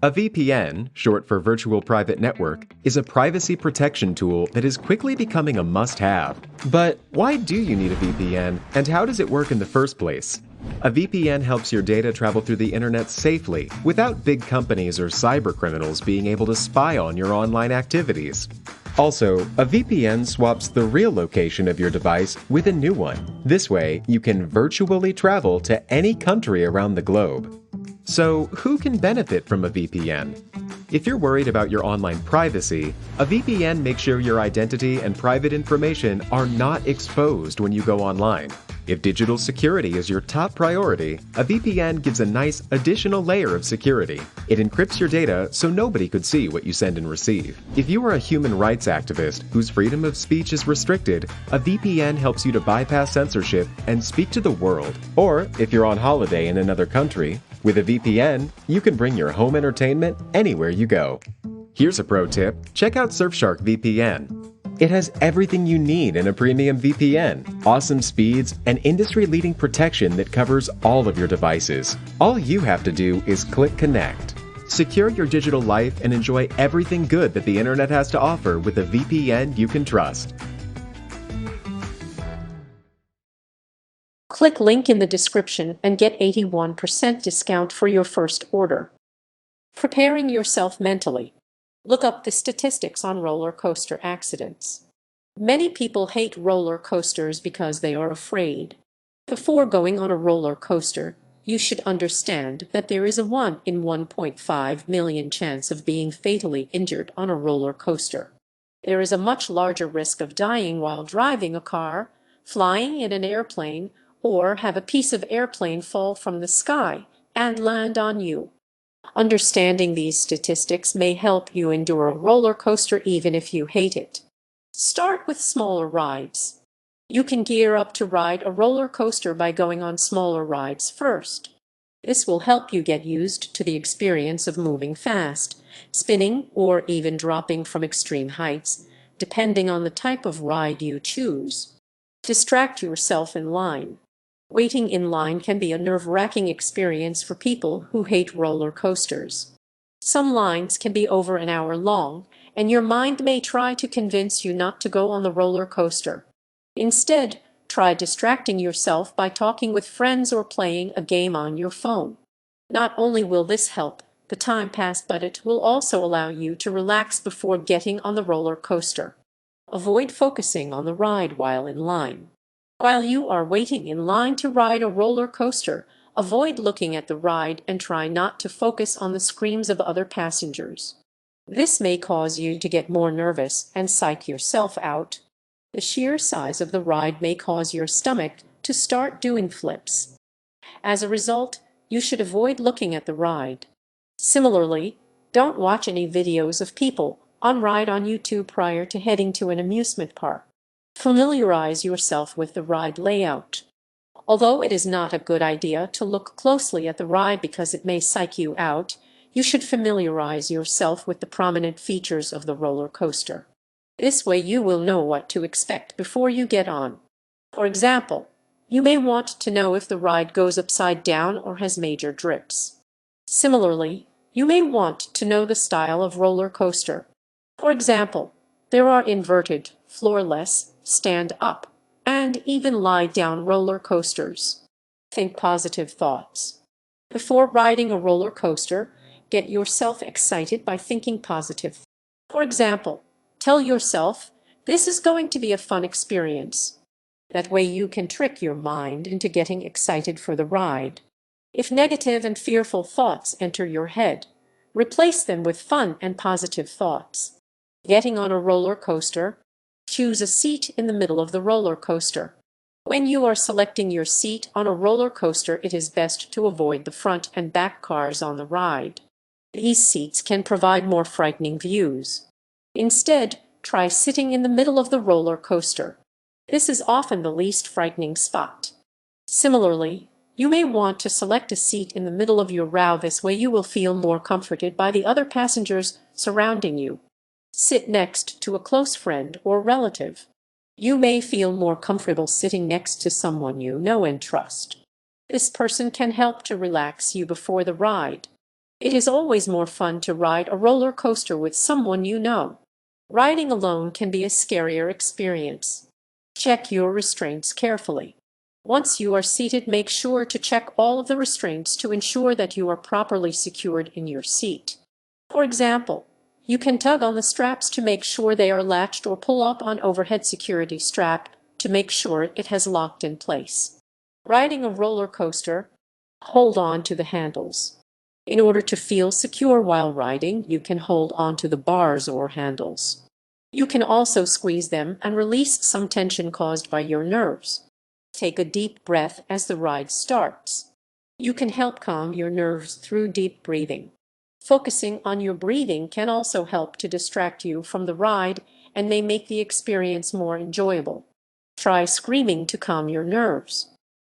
A VPN, short for Virtual Private Network, is a privacy protection tool that is quickly becoming a must-have. But why do you need a VPN, and how does it work in the first place? A VPN helps your data travel through the internet safely, without big companies or cybercriminals being able to spy on your online activities. Also, a VPN swaps the real location of your device with a new one. This way, you can virtually travel to any country around the globe. So, who can benefit from a VPN? If you're worried about your online privacy, a VPN makes sure your identity and private information are not exposed when you go online. If digital security is your top priority, a VPN gives a nice additional layer of security. It encrypts your data so nobody could see what you send and receive. If you are a human rights activist whose freedom of speech is restricted, a VPN helps you to bypass censorship and speak to the world. Or, if you're on holiday in another country, with a VPN, you can bring your home entertainment anywhere you go. Here's a pro tip: check out Surfshark VPN. It has everything you need in a premium VPN, awesome speeds, and industry-leading protection that covers all of your devices. All you have to do is click connect. Secure your digital life and enjoy everything good that the internet has to offer with a VPN you can trust. Click link in the description and get 81% discount for your first order. Preparing yourself mentally. Look up the statistics on roller coaster accidents. Many people hate roller coasters because they are afraid. Before going on a roller coaster, you should understand that there is a 1 in 1.5 million chance of being fatally injured on a roller coaster. There is a much larger risk of dying while driving a car, flying in an airplane, or have a piece of airplane fall from the sky and land on you. Understanding these statistics may help you endure a roller coaster even if you hate it. Start with smaller rides. You can gear up to ride a roller coaster by going on smaller rides first. This will help you get used to the experience of moving fast, spinning, or even dropping from extreme heights, depending on the type of ride you choose. Distract yourself in line. Waiting in line can be a nerve-wracking experience for people who hate roller coasters. Some lines can be over an hour long, and your mind may try to convince you not to go on the roller coaster. Instead, try distracting yourself by talking with friends or playing a game on your phone. Not only will this help the time pass, but it will also allow you to relax before getting on the roller coaster. Avoid focusing on the ride while in line. While you are waiting in line to ride a roller coaster, avoid looking at the ride and try not to focus on the screams of other passengers. This may cause you to get more nervous and psych yourself out. The sheer size of the ride may cause your stomach to start doing flips. As a result, you should avoid looking at the ride. Similarly, don't watch any videos of people on ride on YouTube prior to heading to an amusement park. Familiarize yourself with the ride layout. Although it is not a good idea to look closely at the ride because it may psych you out, you should familiarize yourself with the prominent features of the roller coaster. This way you will know what to expect before you get on. For example, you may want to know if the ride goes upside down or has major drips. Similarly, you may want to know the style of roller coaster. For example, there are inverted, floorless, stand-up, and even lie-down roller coasters. Think positive thoughts. Before riding a roller coaster, get yourself excited by thinking positive. For example, tell yourself, "This is going to be a fun experience." That way you can trick your mind into getting excited for the ride. If negative and fearful thoughts enter your head, replace them with fun and positive thoughts. Getting on a roller coaster, choose a seat in the middle of the roller coaster. When you are selecting your seat on a roller coaster, it is best to avoid the front and back cars on the ride. These seats can provide more frightening views. Instead, try sitting in the middle of the roller coaster. This is often the least frightening spot. Similarly, you may want to select a seat in the middle of your row. This way you will feel more comforted by the other passengers surrounding you. Sit next to a close friend or relative. You may feel more comfortable sitting next to someone you know and trust. This person can help to relax you before the ride. It is always more fun to ride a roller coaster with someone you know. Riding alone can be a scarier experience. Check your restraints carefully. Once you are seated, make sure to check all of the restraints to ensure that you are properly secured in your seat. For example, you can tug on the straps to make sure they are latched or pull up on overhead security strap to make sure it has locked in place. Riding a roller coaster, hold on to the handles. In order to feel secure while riding, you can hold on to the bars or handles. You can also squeeze them and release some tension caused by your nerves. Take a deep breath as the ride starts. You can help calm your nerves through deep breathing. Focusing on your breathing can also help to distract you from the ride and may make the experience more enjoyable. Try screaming to calm your nerves.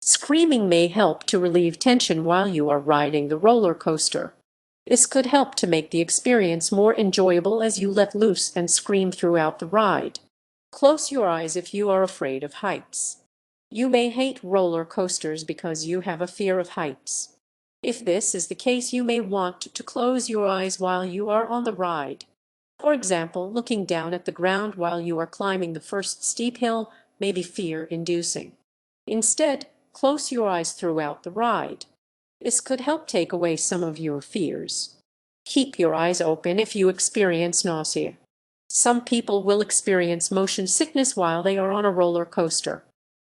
Screaming may help to relieve tension while you are riding the roller coaster. This could help to make the experience more enjoyable as you let loose and scream throughout the ride. Close your eyes if you are afraid of heights. You may hate roller coasters because you have a fear of heights. If this is the case, you may want to close your eyes while you are on the ride. For example, looking down at the ground while you are climbing the first steep hill may be fear-inducing. Instead, close your eyes throughout the ride. This could help take away some of your fears. Keep your eyes open if you experience nausea. Some people will experience motion sickness while they are on a roller coaster.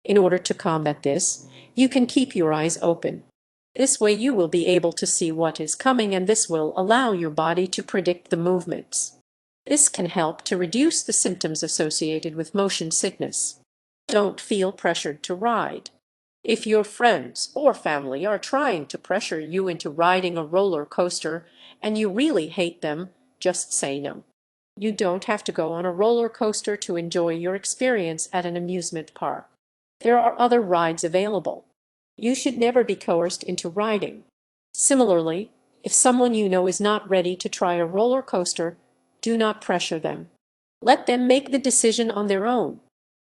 In order to combat this, you can keep your eyes open. This way you will be able to see what is coming, and this will allow your body to predict the movements. This can help to reduce the symptoms associated with motion sickness. Don't feel pressured to ride. If your friends or family are trying to pressure you into riding a roller coaster and you really hate them, just say no. You don't have to go on a roller coaster to enjoy your experience at an amusement park. There are other rides available. You should never be coerced into riding. Similarly, if someone you know is not ready to try a roller coaster, do not pressure them. Let them make the decision on their own.